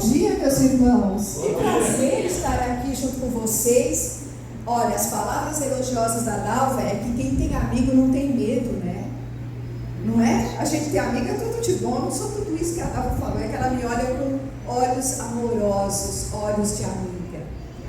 dia, meus irmãos. Que prazer estar aqui junto com vocês. Olha, as palavras elogiosas da Dalva é que quem tem amigo não tem medo, né? Não é? A gente tem amiga, é tudo de bom, não sou tudo isso que a Dalva falou, é que ela me olha com olhos amorosos, olhos de amiga.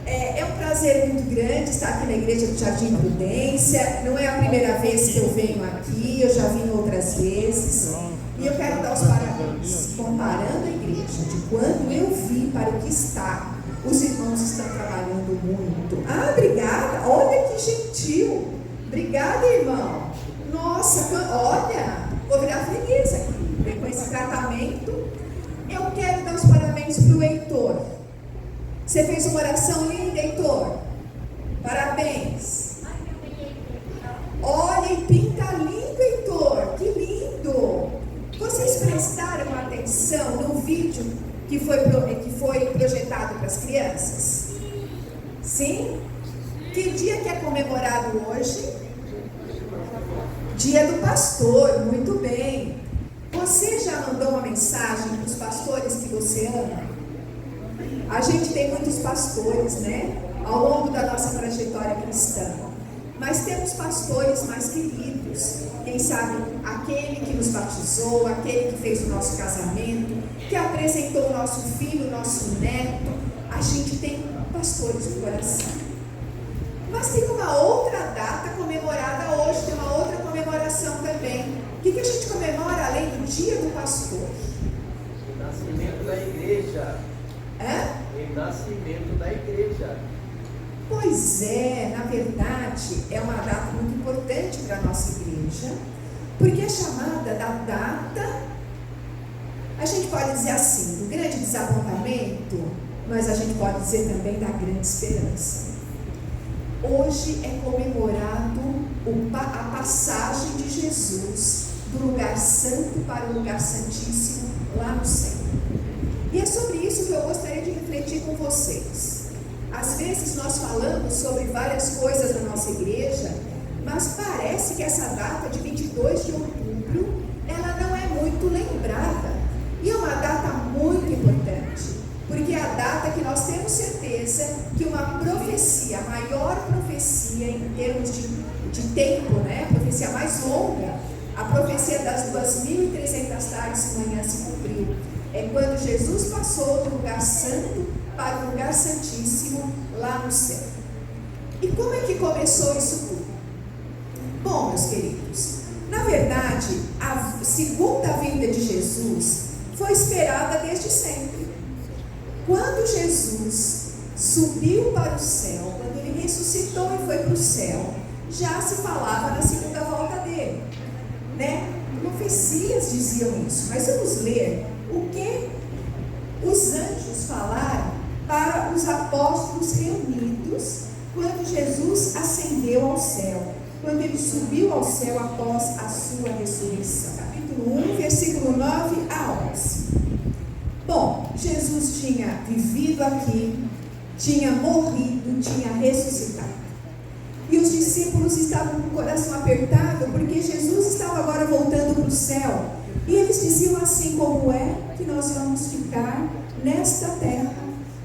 É um prazer muito grande estar aqui na igreja do Jardim Prudência. Não é a primeira vez que eu venho aqui, eu já vim outras vezes. E eu quero dar os parabéns, comparando a igreja de quando eu vim para o que está. Os irmãos estão trabalhando muito. Ah, obrigada, olha que gentil. Obrigada, irmão. Nossa, olha, vou virar freguesa aqui. Com esse tratamento, eu quero dar os parabéns para o Heitor. Você fez uma oração linda, Heitor. Parabéns. Olha, e pinta lindo, Heitor. Que lindo. Vocês prestaram atenção no vídeo que foi projetado para as crianças? Sim? Que dia que é comemorado hoje? Dia do pastor, muito bem. Você já mandou uma mensagem para os pastores que você ama? A gente tem muitos pastores, né? Ao longo da nossa trajetória cristã. Mas temos pastores mais queridos. Quem sabe aquele que nos batizou, aquele que fez o nosso casamento, que apresentou o nosso filho, o nosso neto. A gente tem pastores do coração. Mas tem uma outra data comemorada hoje, tem uma outra comemoração também. O que a gente comemora além do dia do pastor? O nascimento da igreja. O nascimento da igreja. Pois é, na verdade, é uma data muito importante para a nossa igreja, porque é chamada da data, a gente pode dizer assim, do grande desapontamento, mas a gente pode dizer também da grande esperança. Hoje é comemorado a passagem de Jesus do lugar santo para o lugar santíssimo lá no céu. E é sobre isso que eu gostaria de refletir com vocês. Às vezes nós falamos sobre várias coisas na nossa igreja, mas parece que essa data de 22 de outubro, ela não é muito lembrada. E é uma data muito importante, porque é a data que nós temos certeza que uma profecia, a maior profecia em termos de tempo, né? A profecia mais longa, a profecia das 2.300 tardes e manhãs se cumpriu. É quando Jesus passou do lugar santo para o lugar santíssimo lá no céu. E como é que começou isso tudo? Bom, meus queridos, na verdade, a segunda vinda de Jesus foi esperada desde sempre. Quando Jesus subiu para o céu, quando ele ressuscitou e foi para o céu, já se falava na segunda volta dele, né? Profecias diziam isso, mas vamos ler o que os anjos falaram para os apóstolos reunidos quando Jesus ascendeu ao céu, quando ele subiu ao céu após a sua ressurreição. Capítulo 1, versículo 9 a 11. Bom, Jesus tinha vivido aqui, tinha morrido, tinha ressuscitado. E os discípulos estavam com o coração apertado porque Jesus estava agora voltando para o céu. E eles diziam assim: como é que nós vamos ficar nesta terra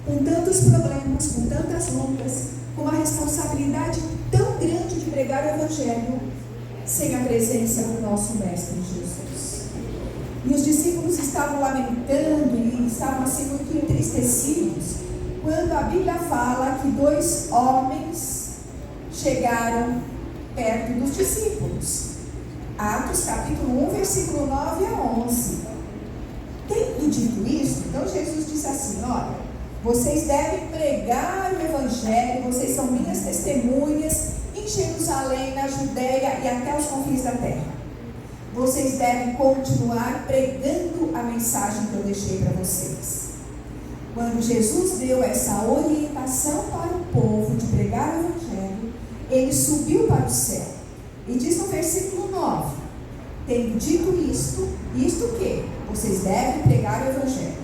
com tantos problemas, com tantas lutas, com uma responsabilidade tão grande de pregar o Evangelho sem a presença do nosso Mestre Jesus? E os discípulos estavam lamentando e estavam assim muito entristecidos quando a Bíblia fala que 2 homens chegaram perto dos discípulos. Atos capítulo 1, versículo 9 a 11. Tendo dito isso, então Jesus disse assim: olha, vocês devem pregar o Evangelho, vocês são minhas testemunhas em Jerusalém, na Judéia e até os confins da terra. Vocês devem continuar pregando a mensagem que eu deixei para vocês. Quando Jesus deu essa orientação para o povo de pregar o Evangelho, ele subiu para o céu. E diz no versículo 9: tendo dito isto o que? Vocês devem pregar o Evangelho.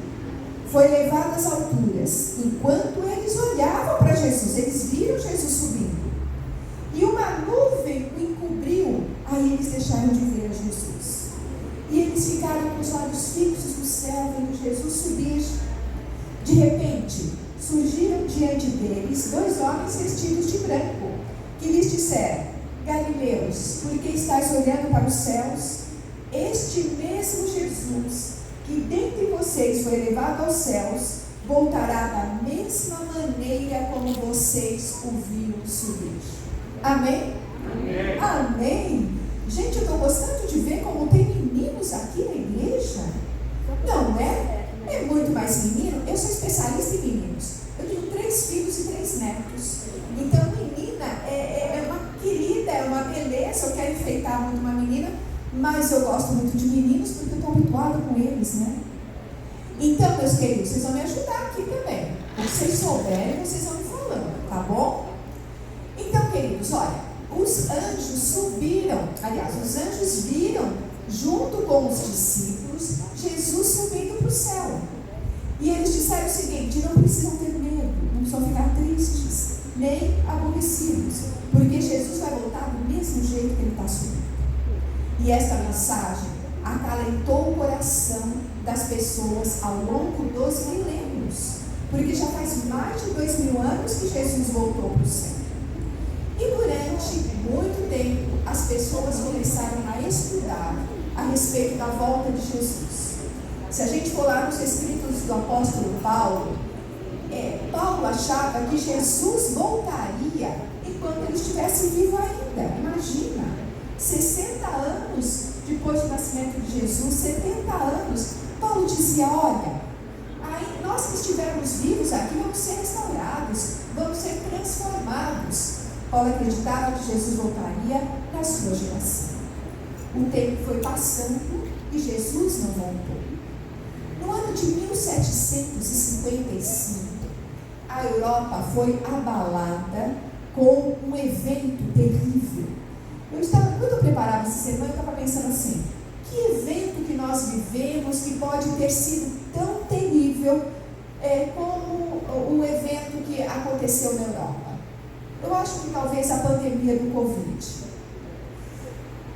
Foi levado às alturas. Enquanto eles olhavam para Jesus, eles viram Jesus subindo. E uma nuvem o encobriu. Aí eles deixaram de ver a Jesus. E eles ficaram com os olhos fixos no céu, vendo Jesus subir. De repente, surgiram diante deles 2 homens vestidos de branco, que lhes disseram: Galileus, por que estáis olhando para os céus? Este mesmo Jesus, que dentre vocês foi elevado aos céus, voltará da mesma maneira como vocês o viram subir. Amém? Amém. Amém? Gente, eu estou gostando de ver como tem meninos aqui na igreja. Não é? É muito mais menino. Eu sou especialista em meninos. Eu tenho 3 filhos e 3 netos. Então, menina é uma querida, é uma beleza. Eu quero enfeitar muito uma menina, mas eu gosto muito de meninos porque eu estou habituada com eles, né? Então, meus queridos, vocês vão me ajudar aqui também. Se vocês souberem, vocês vão me falando, tá bom? Então, queridos, olha, os anjos subiram, aliás, os anjos viram, junto com os discípulos, Jesus subindo para o céu. E eles disseram o seguinte: não precisam ter medo, não precisam ficar tristes, nem aborrecidos, porque Jesus vai voltar do mesmo jeito que ele está subindo. E esta mensagem acalentou o coração das pessoas ao longo dos milênios, porque já faz mais de 2000 anos que Jesus voltou para o céu. E durante muito tempo, as pessoas começaram a estudar a respeito da volta de Jesus. Se a gente for lá nos escritos do apóstolo Paulo, Paulo achava que Jesus voltaria enquanto ele estivesse vivo ainda. Imagina, 60 anos depois do nascimento de Jesus, 70 anos, Paulo dizia: olha, aí nós que estivermos vivos aqui vamos ser restaurados, vamos ser transformados. Paulo acreditava que Jesus voltaria na sua geração. O tempo foi passando e Jesus não voltou. No ano de 1755, a Europa foi abalada com um evento terrível. Quando eu preparava essa semana, eu estava pensando assim: que evento que nós vivemos que pode ter sido tão terrível como o evento que aconteceu na Europa? Eu acho que talvez a pandemia do Covid.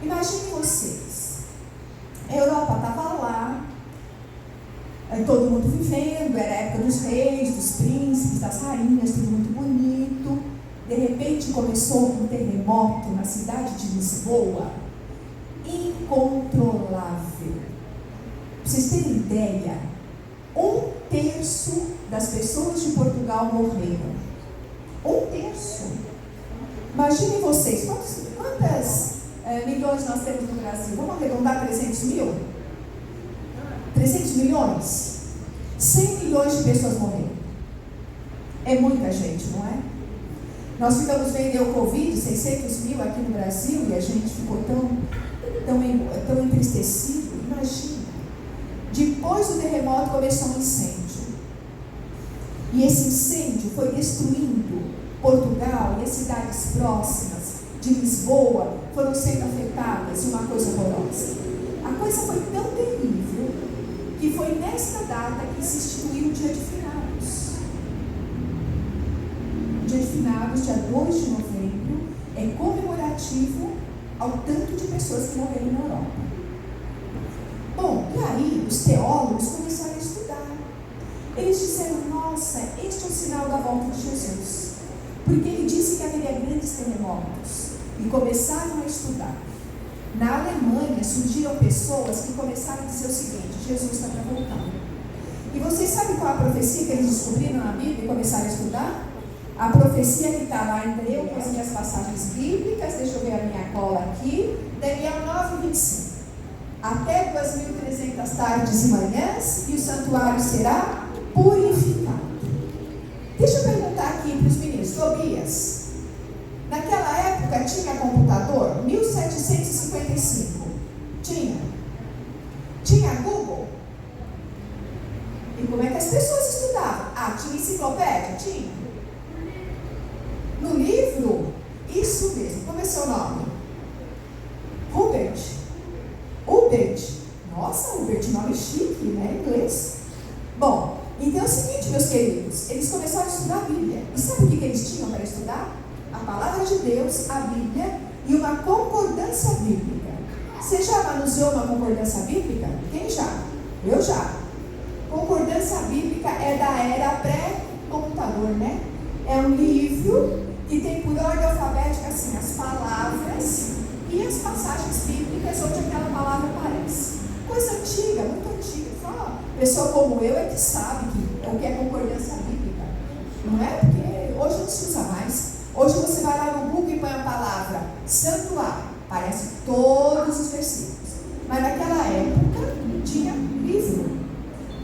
Imaginem vocês, a Europa estava lá, todo mundo vivendo, era a época dos reis, dos príncipes, das rainhas, tudo muito bonito. De repente começou um terremoto na cidade de Lisboa, incontrolável. Para vocês terem ideia, 1/3 das pessoas de Portugal morreram. 1/3. Imaginem vocês, quantas milhões nós temos no Brasil? Vamos arredondar 300 mil? 300 milhões? 100 milhões de pessoas morreram. É muita gente, não é? Nós ficamos vendo o Covid, 600 mil aqui no Brasil, e a gente ficou tão entristecido. Imagina. Depois do terremoto começou um incêndio. E esse incêndio foi destruindo Portugal e as cidades próximas de Lisboa foram sendo afetadas, uma coisa horrorosa. A coisa foi tão terrível que foi nesta data que se instituiu o Dia de Finados. O Dia de Finados, dia 2 de novembro, é comemorativo ao tanto de pessoas que morreram na Europa. Bom, e aí os teólogos começaram a estudar. Eles disseram: nossa, este é o sinal da volta de Jesus, porque ele disse que haveria grandes terremotos, e começaram a estudar. Na Alemanha surgiram pessoas que começaram a dizer o seguinte: Jesus está para voltar. E vocês sabem qual a profecia que eles descobriram na Bíblia e começaram a estudar? A profecia que está lá em Daniel, com as minhas passagens bíblicas, deixa eu ver a minha cola aqui, Daniel 9:25. Até 2.300 tardes e manhãs, e o santuário será purificado. Deixa eu perguntar aqui para os meninos: Tobias, naquela época tinha computador? 1755. Tinha Google? E como é que as pessoas estudavam? Tinha enciclopédia? Tinha. No livro? Isso mesmo. Como é seu nome? Hubert. Nossa, Hubert, nome chique, né? Inglês. Bom, então é o seguinte, meus queridos, eles começaram a estudar a Bíblia. E sabe o que eles tinham para estudar? A palavra de Deus, a Bíblia e uma concordância bíblica. Você já manuseou uma concordância bíblica? Quem já? Eu já. Concordância bíblica é da era pré-computador, né? É um livro que tem por ordem alfabética assim, as palavras e as passagens bíblicas onde aquela palavra aparece. Coisa antiga, muito antiga. Só pessoa como eu é que sabe o que é concordância bíblica. Não é? Porque hoje não se usa mais. Hoje você vai lá no Google e põe a palavra santuário. Aparece todos os versículos. Mas naquela época tinha livro.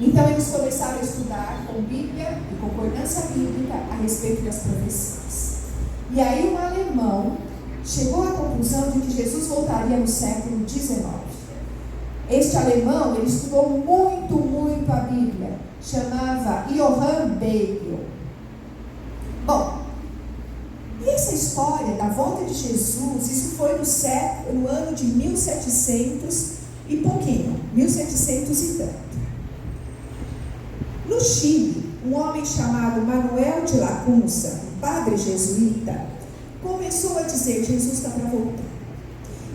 Então eles começaram a estudar com Bíblia e concordância bíblica a respeito das profecias. E aí um alemão chegou à conclusão de que Jesus voltaria no século XIX. Este alemão, ele estudou muito a Bíblia. Chamava Johann Beigel. Bom, e essa história da volta de Jesus, isso foi no ano de 1700 e pouquinho, 1700 e tanto. No Chile, um homem chamado Manuel de Lacunza, um padre jesuíta, começou a dizer: Jesus está para voltar.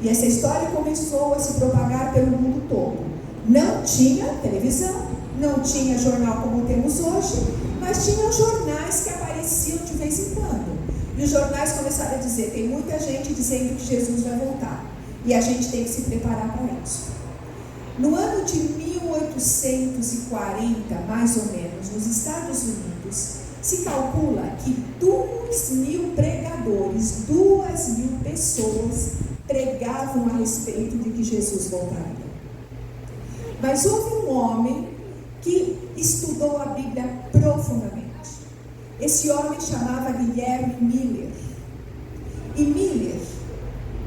E essa história começou a se propagar pelo mundo todo. Não tinha televisão, não tinha jornal como temos hoje, mas tinham jornais que apareciam de vez em quando. E os jornais começaram a dizer: tem muita gente dizendo que Jesus vai voltar. E a gente tem que se preparar para isso. No ano de 1840, mais ou menos, nos Estados Unidos, se calcula que 2.000 pregadores, 2.000 pessoas pregavam a respeito de que Jesus voltaria. Mas houve um homem que estudou a Bíblia profundamente. Esse homem chamava Guilherme Miller. E Miller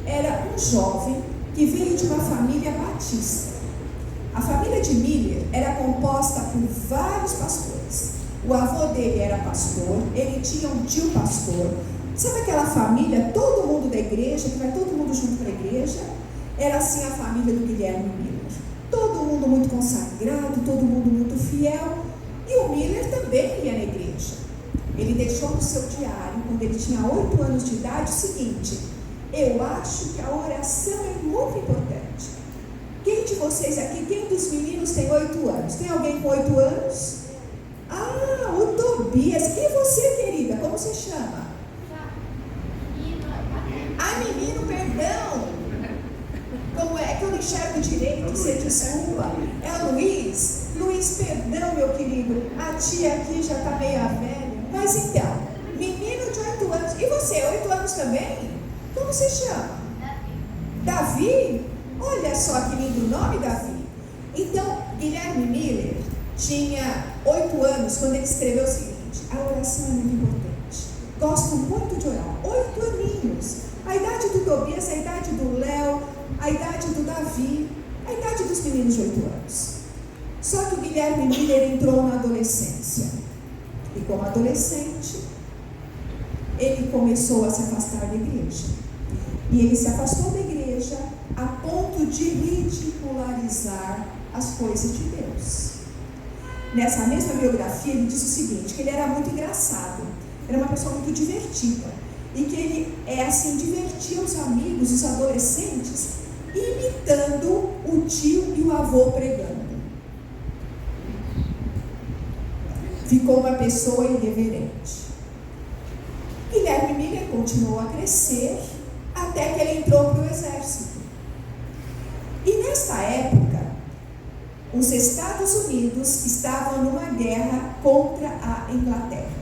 era um jovem que veio de uma família batista. A família de Miller era composta por vários pastores. O avô dele era pastor, ele tinha um tio pastor. Sabe aquela família, todo mundo da igreja, que vai todo mundo junto para a igreja? Era assim a família do Guilherme Miller. Todo mundo muito consagrado, todo mundo muito fiel. E o Miller também ia na igreja. Ele deixou no seu diário, quando ele tinha 8 anos de idade, o seguinte: eu acho que a oração é muito importante. Quem de vocês aqui, quem dos meninos tem 8 anos? Tem alguém com 8 anos? Ah, o Tobias. E você, querida, como você chama? Ah, menino, perdão. Como é que eu não enxergo direito? Você desculpa. É o Luiz? Luiz, perdão, meu querido. A tia aqui já está meia velha. Mas então, menino de 8 anos. E você, 8 anos também? Como você chama? Davi? Olha só que lindo nome, Davi. Então, Guilherme Miller tinha 8 anos quando ele escreveu o seguinte: a oração é muito importante. Gosto muito de orar. 8 aninhos. A idade do Tobias, a idade do Léo, a idade do Davi, a idade dos meninos de 8 anos. Só que o Guilherme Miller entrou na adolescência. E como adolescente, ele começou a se afastar da igreja. E ele se afastou da igreja a ponto de ridicularizar as coisas de Deus. Nessa mesma biografia, ele diz o seguinte: que ele era muito engraçado, era uma pessoa muito divertida, e que ele, divertia os amigos, os adolescentes, imitando o tio e o avô pregando. Ficou uma pessoa irreverente. Guilherme Miller continuou a crescer até que ele entrou para o exército. E nessa época, os Estados Unidos estavam numa guerra contra a Inglaterra.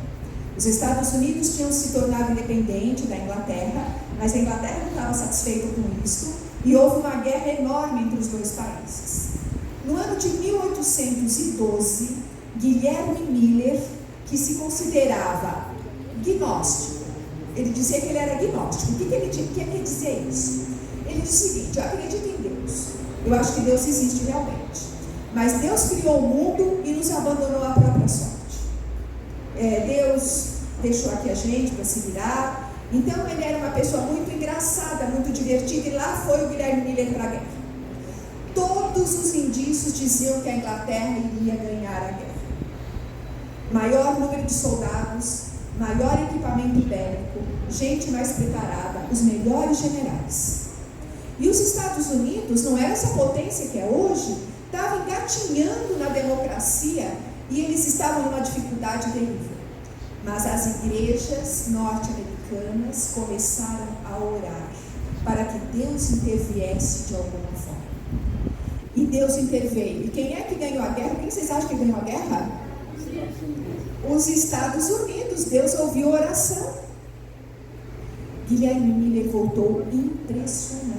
Os Estados Unidos tinham se tornado independente da Inglaterra, mas a Inglaterra não estava satisfeita com isso, e houve uma guerra enorme entre os dois países. No ano de 1812, Guilherme Miller, que se considerava gnóstico, ele dizia que ele era gnóstico. O que quer dizer isso? Ele diz o seguinte: eu acredito em Deus, eu acho que Deus existe realmente, mas Deus criou o mundo e nos abandonou à própria sorte. Deus deixou aqui a gente para se virar. Então ele era uma pessoa muito engraçada, muito divertida, e lá foi o Guilherme Miller para a guerra. Todos os indícios diziam que a Inglaterra iria ganhar a guerra. Maior número de soldados, maior equipamento bélico, gente mais preparada, os melhores generais. E os Estados Unidos não era essa potência que é hoje, estava engatinhando na democracia e eles estavam numa dificuldade terrível. Mas as igrejas norte-americanas começaram a orar para que Deus interviesse de alguma forma. E Deus interveio. E quem é que ganhou a guerra? Quem vocês acham que ganhou a guerra? Os Estados Unidos. Deus ouviu a oração. Guilherme Miller voltou impressionado.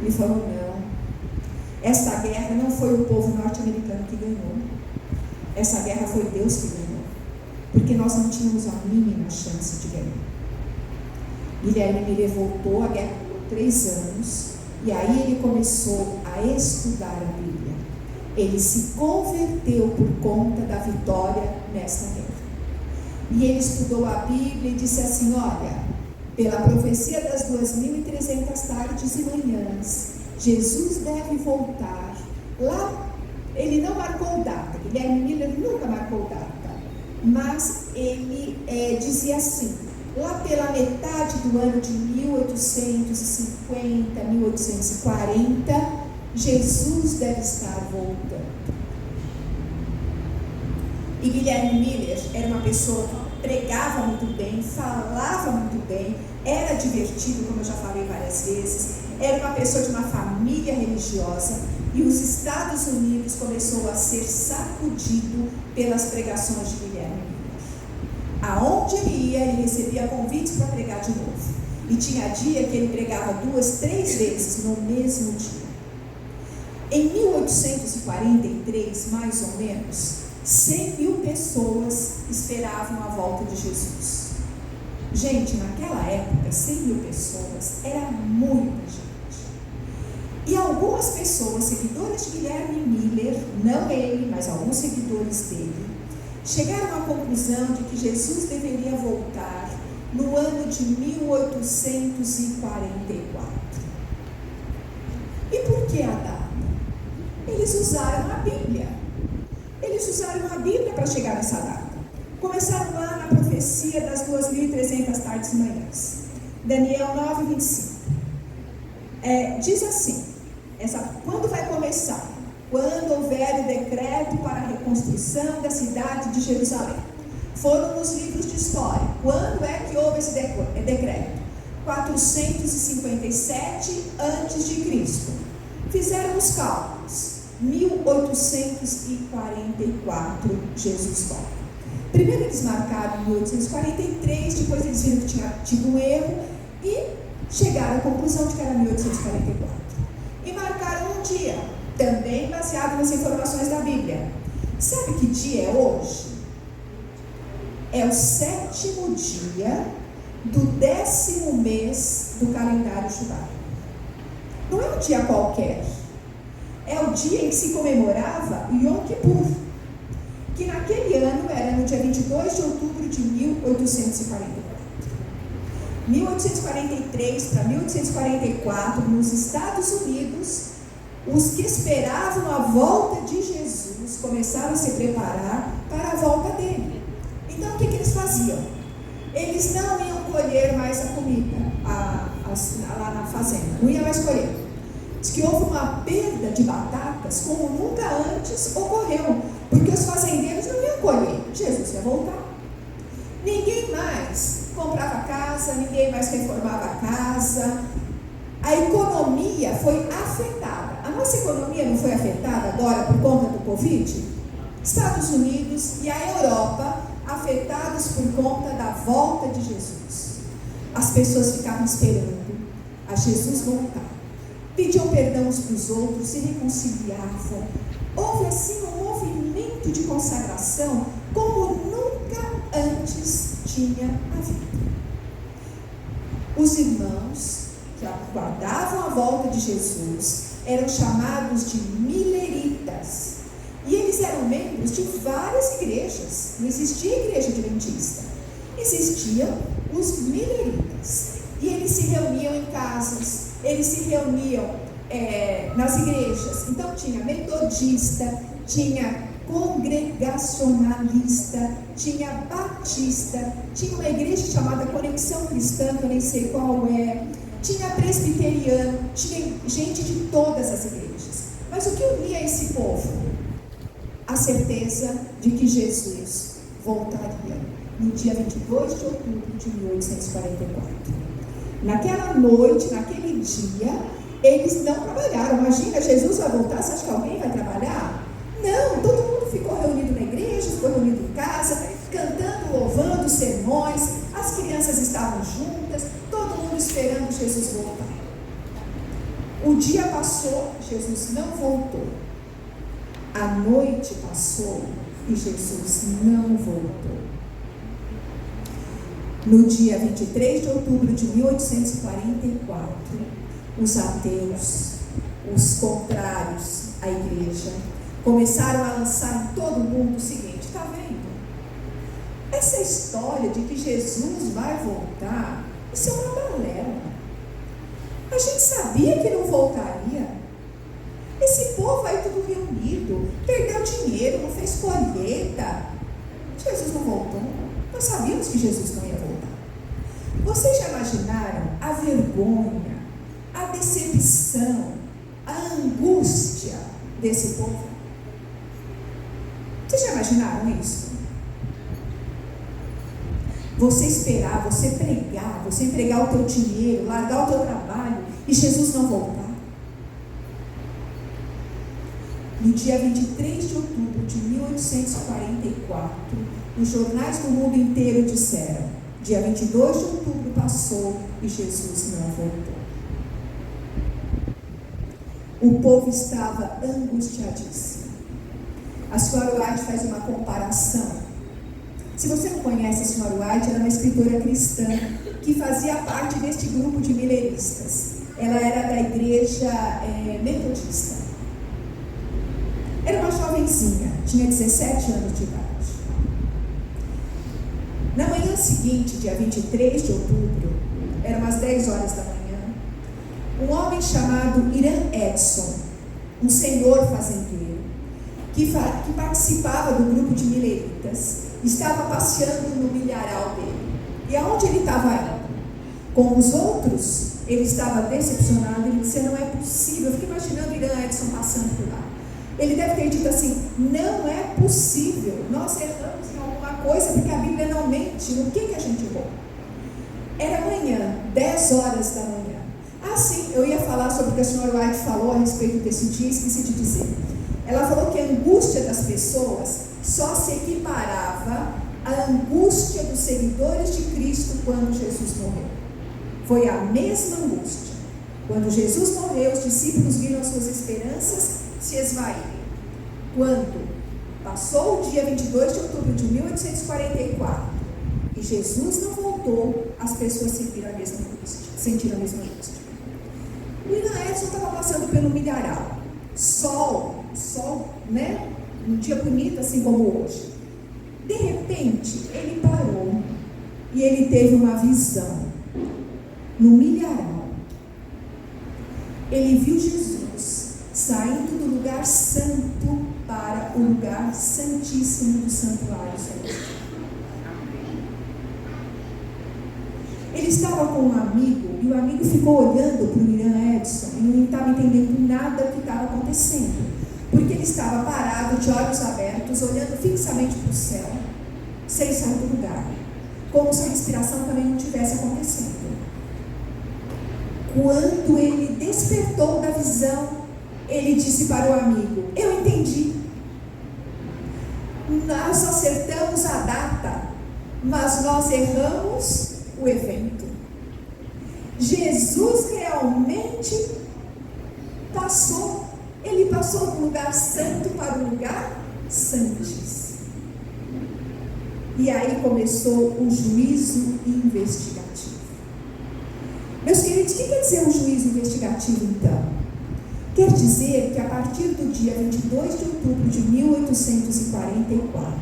Ele falou: não, esta guerra não foi o povo norte-americano que ganhou. Essa guerra foi Deus que ganhou. Porque nós não tínhamos a mínima chance de ganhar. Guilherme Miller voltou, a guerra durou 3 anos, e aí ele começou a estudar a Bíblia. Ele se converteu por conta da vitória nesta guerra. E ele estudou a Bíblia e disse assim: olha, pela profecia das 2.300 tardes e manhãs, Jesus deve voltar. Lá, ele não marcou data, Guilherme Miller nunca marcou data, mas ele dizia assim: lá pela metade do ano de 1850, 1840, Jesus deve estar voltando. E Guilherme Miller era uma pessoa que pregava muito bem, falava muito bem, era divertido, como eu já falei várias vezes, era uma pessoa de uma família religiosa, e os Estados Unidos começou a ser sacudido pelas pregações de Guilherme Miller. Aonde ele ia, ele recebia convites para pregar de novo, e tinha dia que ele pregava 2, 3 vezes no mesmo dia. Em 1843, mais ou menos, 100.000 pessoas esperavam a volta de Jesus. Gente, naquela época, 100.000 pessoas era muita gente. E algumas pessoas, seguidores de Guilherme Miller, não ele, mas alguns seguidores dele, chegaram à conclusão de que Jesus deveria voltar no ano de 1844. E por que a data? Eles usaram a Bíblia. Eles usaram a Bíblia para chegar nessa data. Começaram lá na profecia das 2.300 tardes e manhãs. Daniel 9:25. Diz assim: quando vai começar? Quando houver o decreto para a reconstrução da cidade de Jerusalém. Foram nos livros de história. Quando é que houve esse decreto? 457 a.C. Fizeram os cálculos. 1844, Jesus volta. Primeiro eles marcaram em 1843, depois eles viram que tinha tido um erro e chegaram à conclusão de que era 1844. E marcaram um dia, também baseado nas informações da Bíblia. Sabe que dia é hoje? É o 7º dia do 10º mês do calendário judaico. Não é um dia qualquer. É o dia em que se comemorava Yom Kippur, que naquele ano era no dia 22 de outubro de 1844. 1843 para 1844, nos Estados Unidos, os que esperavam a volta de Jesus começaram a se preparar para a volta dele. Então, o que eles faziam? Eles não iam colher mais a comida lá na fazenda, não iam mais colher. Diz que houve uma perda de batatas como nunca antes ocorreu, porque os fazendeiros não iam colher, Jesus ia voltar. Ninguém mais comprava casa, ninguém mais reformava a casa, a economia foi afetada. A nossa economia não foi afetada agora por conta do Covid? Estados Unidos e a Europa afetados por conta da volta de Jesus. As pessoas ficavam esperando a Jesus voltar. Pediam perdão uns para os outros, se reconciliavam. Houve assim um movimento de consagração como nunca antes tinha havido. Os irmãos que aguardavam a volta de Jesus eram chamados de mileritas. E eles eram membros de várias igrejas. Não existia igreja adventista. Existiam os mileritas. E eles se reuniam em casas, eles se reuniam nas igrejas. Então tinha metodista, tinha congregacionalista, tinha batista, tinha uma igreja chamada Conexão Cristã, que eu nem sei qual é, tinha presbiteriano, tinha gente de todas as igrejas. Mas o que unia esse povo? A certeza de que Jesus voltaria no dia 22 de outubro de 1844. Naquela noite, naquele dia, eles não trabalharam. Imagina, Jesus vai voltar, você acha que alguém vai trabalhar? Não, todo mundo ficou reunido na igreja, ficou reunido em casa, cantando, louvando, sermões, as crianças estavam juntas, todo mundo esperando Jesus voltar. O dia passou, Jesus não voltou. A noite passou e Jesus não voltou. No dia 23 de outubro de 1844, os ateus, os contrários à igreja, começaram a lançar em todo mundo o seguinte: está vendo? Essa história de que Jesus vai voltar, isso é uma balela. A gente sabia que não voltaria. Esse povo aí tudo reunido, perdeu dinheiro, não fez colheita. Jesus não voltou. Nós sabíamos que Jesus não ia voltar. Vocês já imaginaram a vergonha, a decepção, a angústia desse povo? Vocês já imaginaram isso? Você esperar, você pregar, você entregar o teu dinheiro, largar o teu trabalho e Jesus não voltar. No dia 23 de outubro de 1844, os jornais do mundo inteiro disseram: dia 22 de outubro passou e Jesus não voltou. O povo estava angustiadíssimo. A senhora White faz uma comparação. Se você não conhece a senhora White, ela é uma escritora cristã que fazia parte deste grupo de mileristas. Ela era da igreja metodista. Era uma jovenzinha, tinha 17 anos de idade. Na manhã seguinte, dia 23 de outubro, eram umas 10 horas da manhã, um homem chamado Irã Edson, um senhor fazendeiro, que participava do grupo de mileritas, estava passeando no milharal dele. E aonde ele estava indo? Com os outros, ele estava decepcionado. Ele disse: não é possível. Eu fico imaginando Irã Edson passando por lá. Ele deve ter dito assim: não é possível, nós erramos em alguma coisa, porque a Bíblia não mente. No que a gente errou? Era manhã, 10 horas da manhã. Ah, sim, eu ia falar sobre o que a senhora White falou a respeito desse dia, esqueci de dizer. Ela falou que a angústia das pessoas só se equiparava à angústia dos seguidores de Cristo quando Jesus morreu. Foi a mesma angústia. Quando Jesus morreu, os discípulos viram as suas esperanças se esvaírem. Quando passou o dia 22 de outubro de 1844 e Jesus não voltou, as pessoas sentiram a mesma angústia. O Irã Edson estava passando pelo milharal. Sol, né? Um dia bonito assim como hoje. De repente, ele parou e ele teve uma visão. No milharal, ele viu Jesus saindo do lugar santo para o lugar santíssimo do santuário celestial. Ele estava com um amigo e o amigo ficou olhando para o Irã Edson e não estava entendendo nada do que estava acontecendo, porque ele estava parado, de olhos abertos, olhando fixamente para o céu, sem sair do lugar, como se a respiração também não estivesse acontecendo. Quando ele despertou da visão, ele disse para o amigo: eu entendi. Nós acertamos a data, mas nós erramos o evento. Jesus realmente passou. Ele passou do lugar santo para o lugar santíssimo. E aí começou o juízo investigativo. Meus queridos, o que quer dizer um juízo investigativo então? Quer dizer que a partir do dia 22 de outubro de 1844,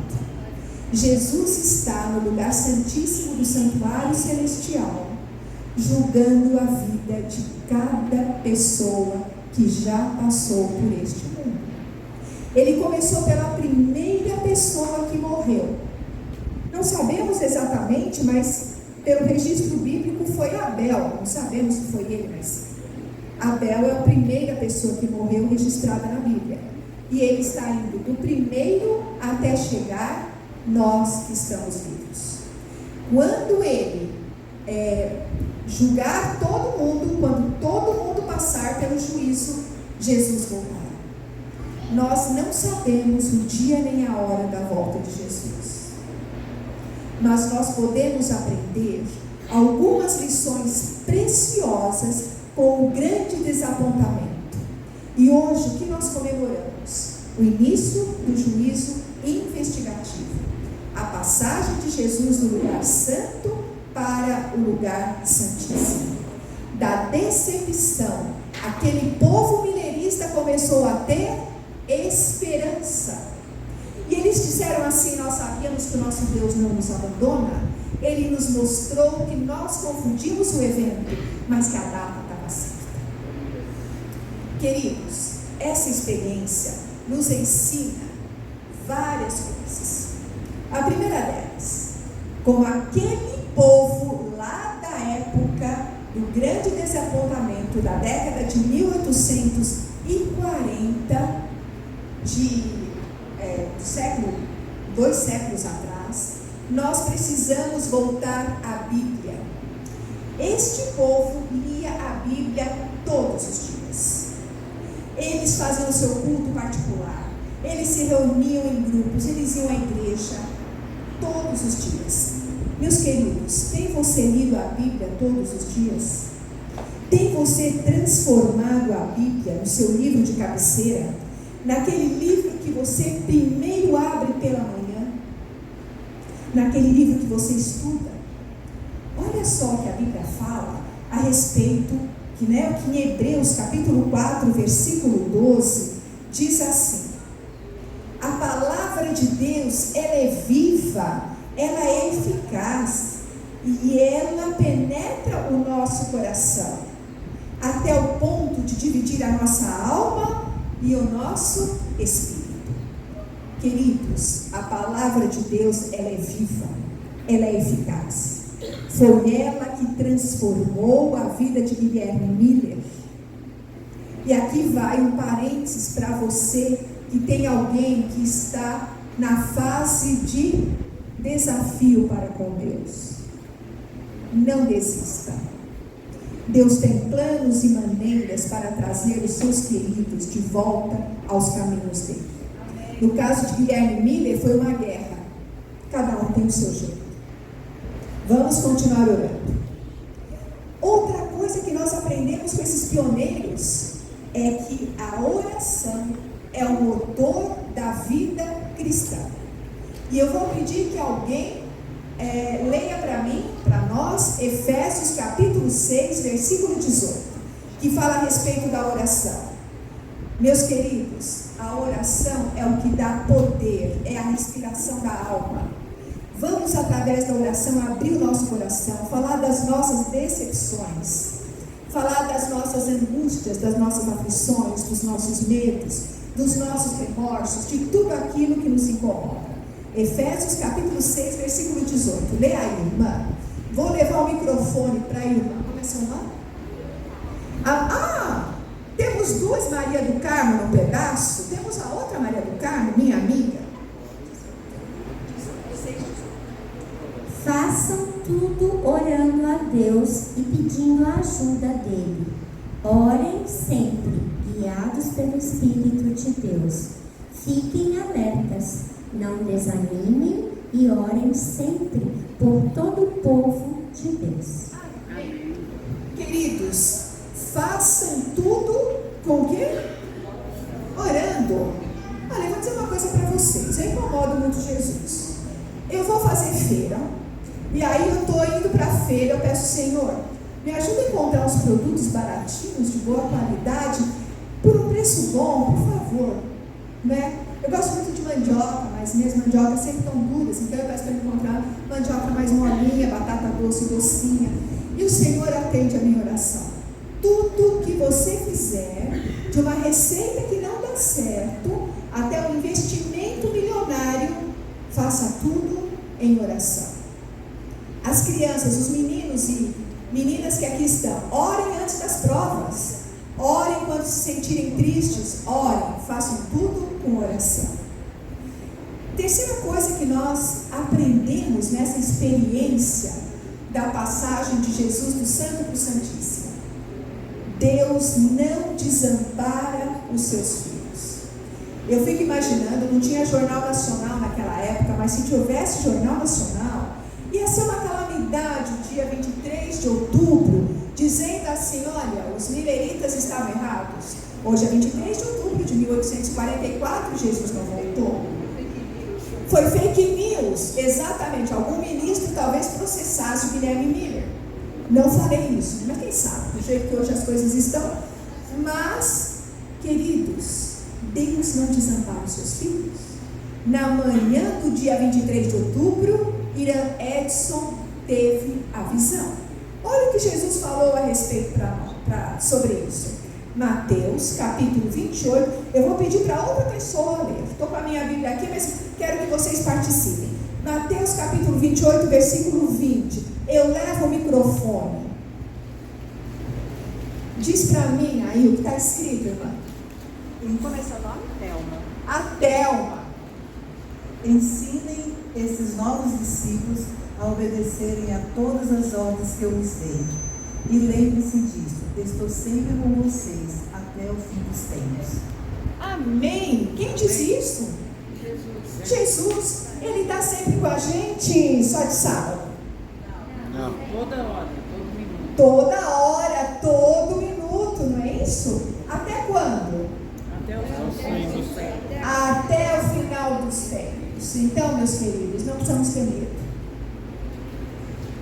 Jesus está no lugar santíssimo do santuário celestial, julgando a vida de cada pessoa que já passou por este mundo. Ele começou pela primeira pessoa que morreu. Não sabemos exatamente, mas pelo registro bíblico foi Abel. Não sabemos se foi ele, mas Abel é a primeira pessoa que morreu registrada na Bíblia. E ele está indo do primeiro até chegar nós que estamos vivos. Quando ele julgar todo mundo, quando todo mundo passar pelo juízo, Jesus voltará. Nós não sabemos o dia nem a hora da volta de Jesus. Mas nós podemos aprender algumas lições preciosas com o grande desapontamento. E hoje, o que nós comemoramos? O início do juízo investigativo. A passagem de Jesus do lugar santo para o lugar santíssimo. Da decepção, aquele povo mileirista começou a ter esperança. E eles disseram assim: nós sabíamos que o nosso Deus não nos abandona. Ele nos mostrou que nós confundimos o evento, mas que a data estava certa. Queridos, essa experiência nos ensina várias coisas. A primeira delas, como aquele povo lá da época do grande desapontamento da década de 1840, dois séculos atrás, nós precisamos voltar à Bíblia. Este povo lia a Bíblia todos os dias. Eles faziam o seu culto particular, eles se reuniam em grupos, eles iam à igreja todos os dias. Meus queridos, tem você lido a Bíblia todos os dias? Tem você transformado a Bíblia no seu livro de cabeceira? Naquele livro que você primeiro abre pela manhã? Naquele livro que você estuda? Olha só o que a Bíblia fala a respeito, que em Hebreus capítulo 4, versículo 12, diz assim: a palavra de Deus, ela é viva, ela é eficaz, e ela penetra o nosso coração, até o ponto de dividir a nossa alma e o nosso espírito. Queridos, a palavra de Deus, ela é viva, ela é eficaz. Foi ela que transformou a vida de Guilherme Miller. E aqui vai um parênteses para você que tem alguém que está na fase de desafio para com Deus. Não desista. Deus tem planos e maneiras para trazer os seus queridos de volta aos caminhos dele. No caso de Guilherme Miller, foi uma guerra. Cada um tem o seu jeito. Vamos continuar orando. Outra coisa que nós aprendemos com esses pioneiros é que a oração é o motor da vida cristã. E eu vou pedir que alguém leia para mim, para nós, Efésios capítulo 6, versículo 18, que fala a respeito da oração. Meus queridos, a oração é o que dá poder, é a respiração da alma. Vamos, através da oração, abrir o nosso coração, falar das nossas decepções, falar das nossas angústias, das nossas aflições, dos nossos medos, dos nossos remorsos, de tudo aquilo que nos incomoda. Efésios capítulo 6, versículo 18. Lê aí, irmã. Vou levar o microfone para a irmã. Como é seu nome? Temos duas Maria do Carmo no pedaço. Temos a outra Maria do Carmo, minha amiga. Façam tudo orando a Deus e pedindo a ajuda dele. Orem sempre, guiados pelo Espírito de Deus. Fiquem alertas, não desanimem e orem sempre por todo o povo de Deus. Queridos, façam tudo com o quê? Orando. Olha, eu vou dizer uma coisa para vocês. Eu incomodo muito Jesus. Eu vou fazer feira. E aí eu estou indo para a feira, eu peço: Senhor, me ajuda a encontrar uns produtos baratinhos, de boa qualidade, por um preço bom, por favor. Eu gosto muito de mandioca, mas minhas mandiocas sempre estão duras, então eu peço para encontrar mandioca mais molinha, batata doce, docinha. E o Senhor atende a minha oração. Tudo que você fizer, de uma receita que não dá certo, até um investimento milionário, faça tudo em oração. As crianças, os meninos e meninas que aqui estão, orem antes das provas. Orem quando se sentirem tristes. Orem, façam tudo com oração. Terceira coisa que nós aprendemos nessa experiência da passagem de Jesus do Santo para o Santíssimo: Deus não desampara os seus filhos. Eu fico imaginando, não tinha jornal nacional naquela época, mas se tivesse jornal nacional, ia ser uma calamidade o dia 23 de outubro, dizendo assim: olha, os mileiritas estavam errados. Hoje é 23 de outubro de 1844, Jesus não voltou. Foi fake news, exatamente. Algum ministro talvez processasse o Guilherme Miller. Não falei isso, mas quem sabe, do jeito que hoje as coisas estão. Mas, queridos, Deus não desampara os seus filhos. Na manhã do dia 23 de outubro, Irã Edson teve a visão. Olha o que Jesus falou a respeito sobre isso. Mateus, capítulo 28. Eu vou pedir para outra pessoa ler. Estou com a minha Bíblia aqui, mas quero que vocês participem. Mateus, capítulo 28, versículo 20. Eu levo o microfone. Diz para mim aí o que está escrito, irmã. Como é seu nome? Thelma. A Thelma. Ensinem esses novos discípulos a obedecerem a todas as ordens que eu lhes dei. E lembre-se disso, estou sempre com vocês até o fim dos tempos. Amém. Quem diz isso? Jesus. Ele está sempre com a gente, só de sábado. Não. Toda hora, todo minuto. Toda hora, todo minuto, não é isso? Até quando? Até o fim dos tempos. Até o final dos tempos. Então, meus queridos, não precisamos ter medo.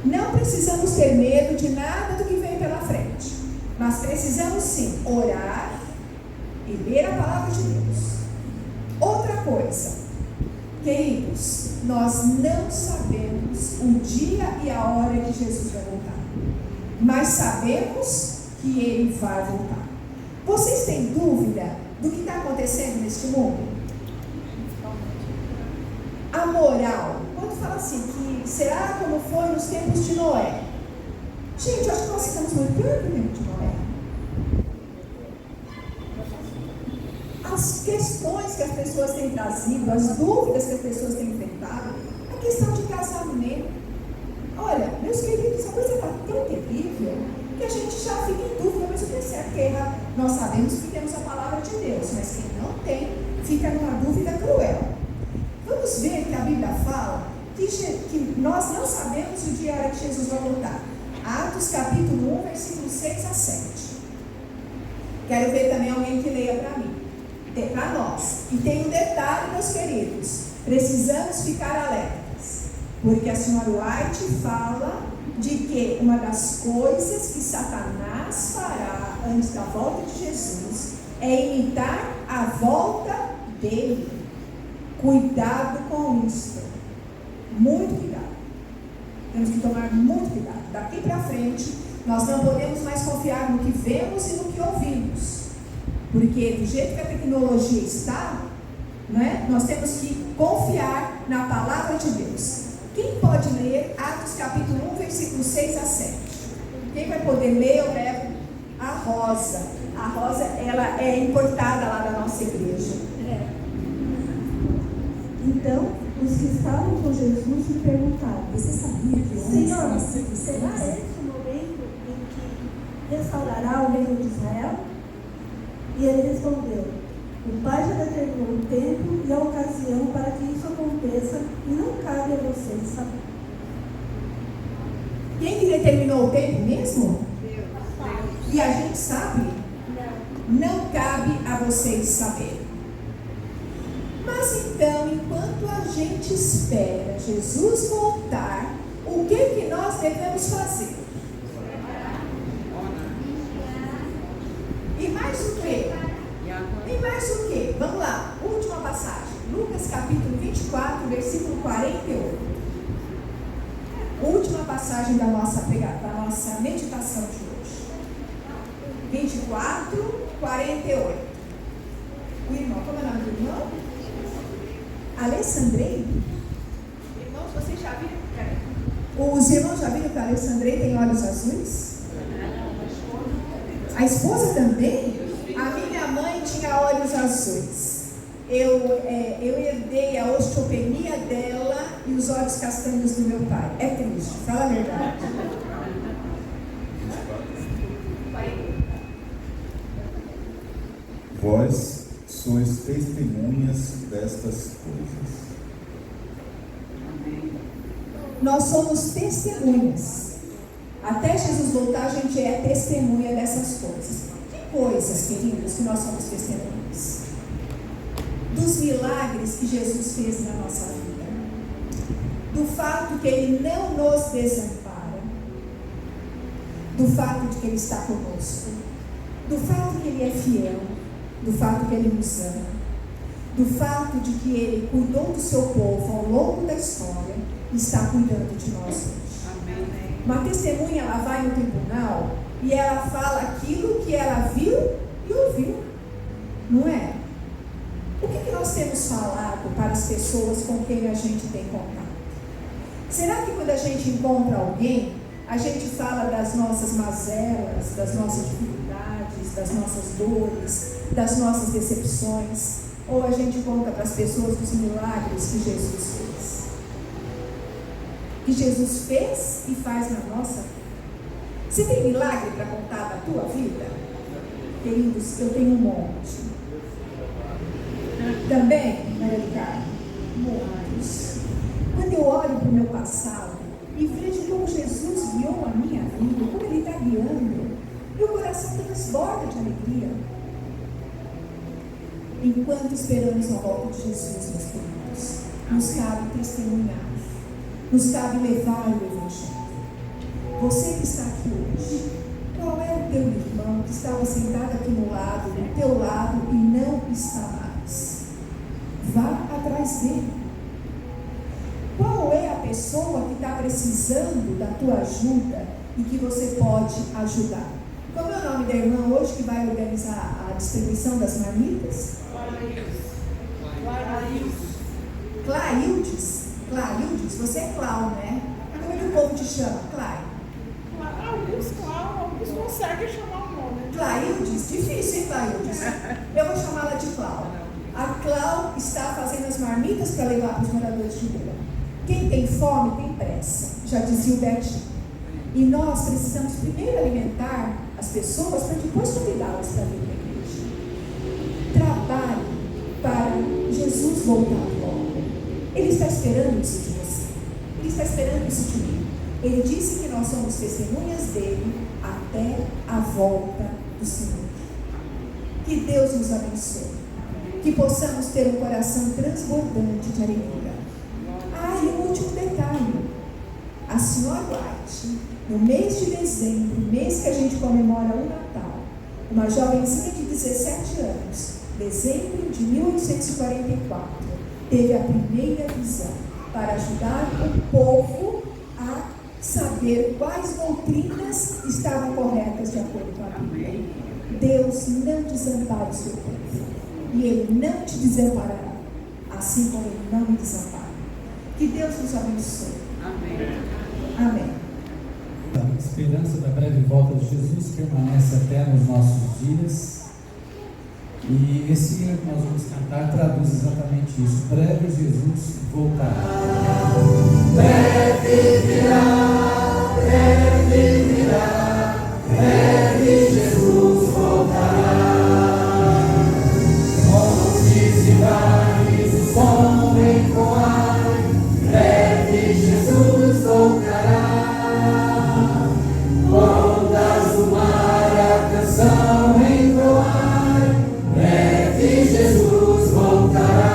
Não precisamos ter medo de nada do que vem pela frente. Mas precisamos sim orar e ler a palavra de Deus. Outra coisa, queridos, nós não sabemos o dia e a hora que Jesus vai voltar. Mas sabemos que Ele vai voltar. Vocês têm dúvida do que está acontecendo neste mundo? A moral, quando fala assim, que será como foi nos tempos de Noé? Gente, eu acho que nós estamos muito pior que o tempo de Noé. As questões que as pessoas têm trazido, as dúvidas que as pessoas têm enfrentado, a questão de casamento. Olha, meus queridos, a coisa está tão terrível que a gente já fica em dúvida, mas o que é certo, que erra, nós sabemos que temos a palavra de Deus, mas quem não tem, fica numa dúvida cruel. Vamos ver que a Bíblia fala que nós não sabemos o dia e a hora que Jesus vai voltar. Atos capítulo 1, versículos 6 a 7. Quero ver também alguém que leia para mim, para nós. E tem um detalhe, meus queridos, precisamos ficar alertas, porque a senhora White fala de que uma das coisas que Satanás fará antes da volta de Jesus é imitar a volta dele. Cuidado com isso. Muito cuidado. Temos que tomar muito cuidado. Daqui para frente, nós não podemos mais confiar no que vemos e no que ouvimos. Porque do jeito que a tecnologia está, né, nós temos que confiar na palavra de Deus. Quem pode ler Atos capítulo 1, versículos 6 a 7? Quem vai poder ler, eu levo a Rosa. A Rosa, ela é importada lá da nossa igreja. Então, os que estavam com Jesus lhe perguntaram: Você sabia que Senhor, será esse o momento em que restaurará o reino de Israel? E ele respondeu: o Pai já determinou o tempo e a ocasião para que isso aconteça, e não cabe a vocês saber. Quem que determinou o tempo mesmo? Deus. E a gente sabe? Não cabe a vocês saber. Mas então, enquanto a gente espera Jesus voltar, o que nós devemos fazer? E mais o quê? E mais o quê? Vamos lá, última passagem. Lucas capítulo 24, versículo 48. Última passagem da nossa meditação de hoje. 24, 48. O irmão, como é o nome do irmão? Alessandrei? Irmãos, vocês já viram? Os irmãos já viram que a Alessandrei tem olhos azuis? A esposa também? A minha mãe tinha olhos azuis. Eu herdei a osteopenia dela e os olhos castanhos do meu pai. É triste, fala a verdade. Vós sois testemunhas destas coisas. Nós somos testemunhas. Até Jesus voltar, a gente é testemunha dessas coisas. Que coisas, queridos, que nós somos testemunhas? Dos milagres que Jesus fez na nossa vida. Do fato que Ele não nos desampara. Do fato de que Ele está conosco. Do fato que Ele é fiel. Do fato que Ele nos ama. Do fato de que Ele cuidou do seu povo ao longo da história e está cuidando de nós hoje. Amém. Uma testemunha, ela vai no tribunal e ela fala aquilo que ela viu e ouviu, não é? O que nós temos falado para as pessoas com quem a gente tem contato? Será que quando a gente encontra alguém, a gente fala das nossas mazelas, das nossas dificuldades, das nossas dores, das nossas decepções? Ou a gente conta para as pessoas dos milagres que Jesus fez? Que Jesus fez e faz na nossa vida. Você tem milagre para contar da tua vida? Queridos, eu tenho um monte. Também, Maria do Carmo? Muitos. Quando eu olho para o meu passado e vejo como Jesus guiou a minha vida, como Ele está guiando, meu coração transborda de alegria. Enquanto esperamos a volta de Jesus, meus queridos, nos cabe testemunhar, nos cabe levar o Evangelho. Você que está aqui hoje, qual é o teu irmão que estava sentado aqui no lado, do teu lado e não está mais? Vá atrás dele. Qual é a pessoa que está precisando da tua ajuda e que você pode ajudar? Qual é o nome da irmã hoje que vai organizar a distribuição das marmitas? Claildes. Claildes, você é Clau, né? Como é que o povo te chama? Clay. Alguns conseguem chamar o nome. Claildes, difícil, hein, Claildes? Eu vou chamá-la de Clau. A Clau está fazendo as marmitas para levar para os moradores de rua. Quem tem fome tem pressa, já dizia o Betinho. E nós precisamos primeiro alimentar as pessoas para depois convidá-las para vir para a igreja. Trabalhe para Jesus voltar logo. Ele está esperando isso de você. Ele está esperando isso de mim. Ele disse que nós somos testemunhas dele até a volta do Senhor. Que Deus nos abençoe. Que possamos ter um coração transbordante de alegria. E um último detalhe. A senhora White, no mês de dezembro, mês que a gente comemora o Natal, uma jovenzinha de 17 anos, dezembro de 1844, teve a primeira visão para ajudar o povo a saber quais doutrinas estavam corretas de acordo com a Bíblia. Deus não desampara o seu povo e Ele não te desamparará, assim como Ele não me desampara. Que Deus nos abençoe. Amém. Amém. A esperança da breve volta de Jesus permanece até nos nossos dias. E esse hino que nós vamos cantar traduz exatamente isso. Breve Jesus voltará. Breve virá, breve virá, breve Jesus voltará. Montes e vales, o som ecoar, breve Jesus voltará. Ondas do mar, a canção entoar, breve Jesus voltará.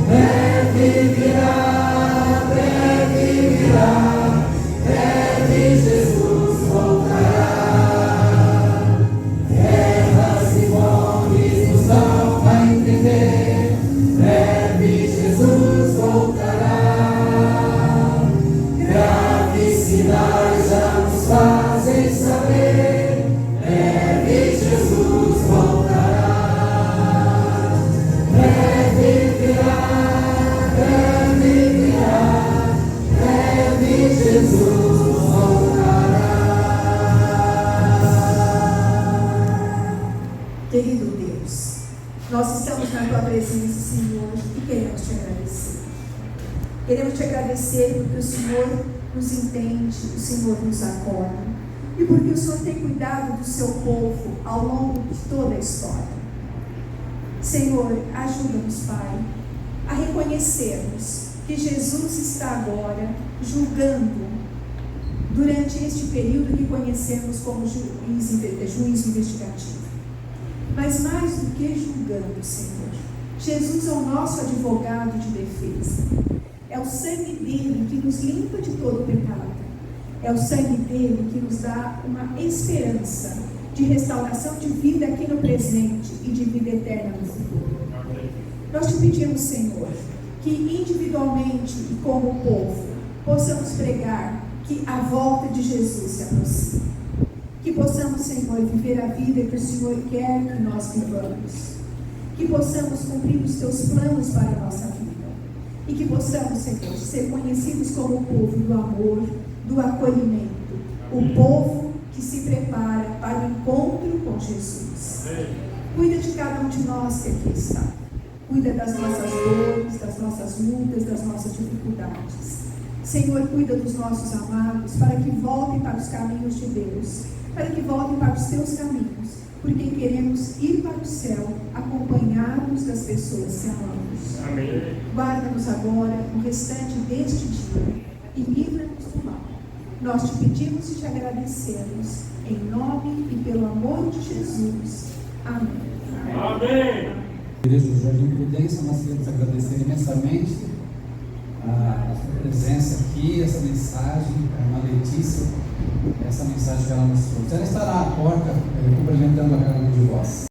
Breve virá, breve virá, tua presença, Senhor, e queremos te agradecer. Queremos te agradecer porque o Senhor nos entende, o Senhor nos acolhe e porque o Senhor tem cuidado do seu povo ao longo de toda a história. Senhor, ajuda-nos, Pai, a reconhecermos que Jesus está agora julgando durante este período que conhecemos como juiz investigativo. Mas mais do que julgando, Senhor, Jesus é o nosso advogado de defesa. É o sangue dele que nos limpa de todo o pecado. É o sangue dele que nos dá uma esperança de restauração de vida aqui no presente e de vida eterna no futuro. Nós te pedimos, Senhor, que individualmente e como povo possamos pregar que a volta de Jesus se aproxima. Que possamos, Senhor, viver a vida que o Senhor quer que nós vivamos. Que possamos cumprir os teus planos para a nossa vida. E que possamos, Senhor, ser conhecidos como o povo do amor, do acolhimento. O povo que se prepara para o encontro com Jesus. Cuida de cada um de nós que aqui está. Cuida das nossas dores, das nossas lutas, das nossas dificuldades. Senhor, cuida dos nossos amados para que voltem para os caminhos de Deus, para que voltem para os teus caminhos, porque queremos ir para o céu, acompanhados das pessoas que amamos. Amém. Guarda-nos agora no restante deste dia e livra-nos do mal. Nós te pedimos e te agradecemos, em nome e pelo amor de Jesus. Amém. Amém. Igreja do Jardim Prudência, nós queremos agradecer imensamente a sua presença aqui, essa mensagem, a irmã Letícia, essa mensagem que ela nos trouxe. Ela estará